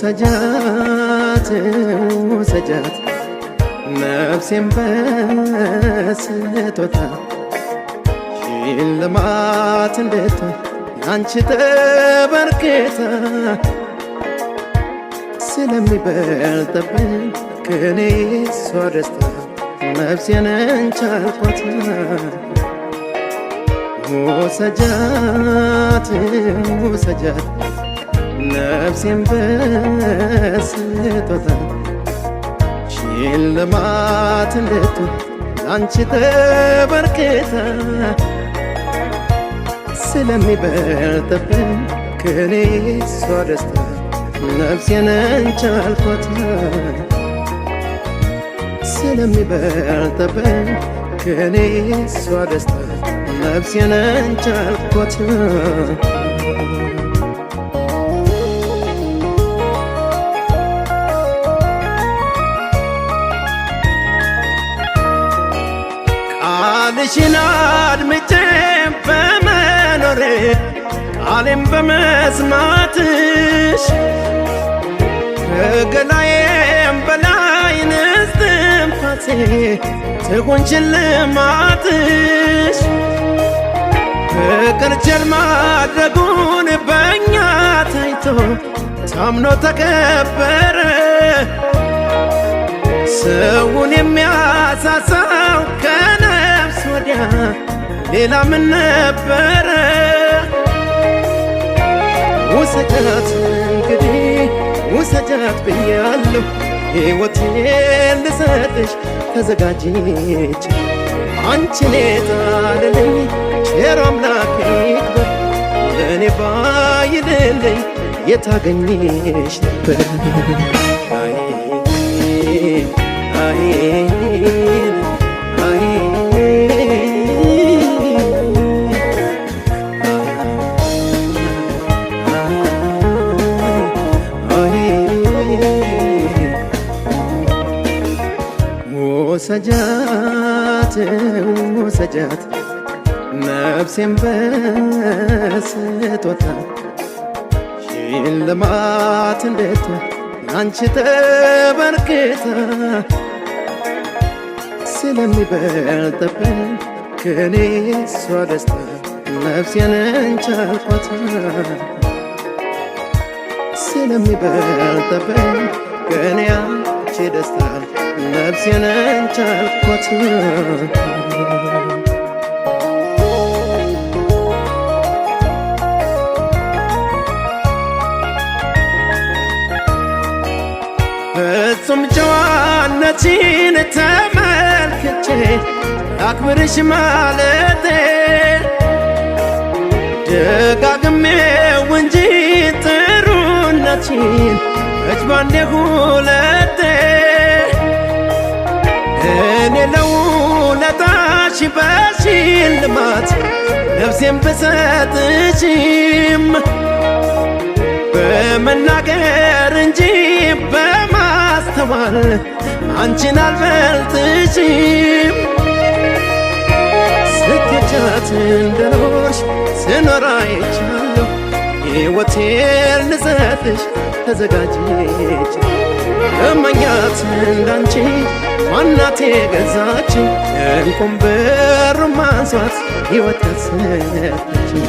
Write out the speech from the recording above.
ውሰጃት ውሰጃት ነፍሴን በስጦታ ሽልማት እንድትሆን ያንቺ ተበርክታ ስለሚበልጥብኝ ከኔ እሷ ደስታ ነፍሴን እንቻልኳት ውሰጃት ውሰጃት ነፍሴን በስጦታ ሽልማት እንድትሆን ያንቺ ተበርክታ ስለሚበልጥብኝ ከኔ እሷ ደስታ ነፍሴን እንቻልኳት ስለሚበልጥብኝ ከኔ እሷ ደስታ ነፍሴን እንቻልኳት ቃልሽን አድምጬ በመኖሬ ቃሌን በመስማትሽ ከገላዬም በላይ እስትንፋሴ ትሁን ሽልማትሽ ፍቅር ቸር ማድረጉን በእኛ ታይቶ ታምኖ ተከበረ ሰውን የሚያሳሳው ከነፍስ ወዲያ ሌላ ምን ነበረ ውሰጃት እንግዲህ ውሰጃት ብያለሁ ሕይወቴን ልሰጥሽ ተዘጋጅቼ አንቺን የጣለልኝ ቸር አምላክ ይክበር ለእኔ ባይልልኝ የታገኝሽ ነበር ውሰጃት ውሰጃት ነፍሴን በስጦታ ሽልማት እንድትሆን ያንቺ ተበርክታ ስለሚበልጥብኝ ከኔ እሷ ደስታ ነፍሴን እንቻልኳት ስለሚበልጥብኝ ከኔ ያንቺ ደስታ ነፍሴን እንቻልኳት ፍጹም ጨዋነትሽን ተመልክቼ አክብርሽ ማለቴ ደጋግሜው እንጂ ጥሩነትሽን መች ባንዴ ሁለቴ እኔ ለውለታሽ በሽልማት ነፍሴን ብሰጥሽም በመናገር እንጂ በማስተዋል አንቺን አልበልጥሽም ስትቻት እንደኖርሽ ስኖር አይቻለሁ ሕይወቴን ልሰጥሽ ተዘጋጅቼ እመኛት እንዳንቺ ዋናቴ ገዛችኝ እንቁም ብሩን ማንሷት ሕይወት ያሰጠችኝ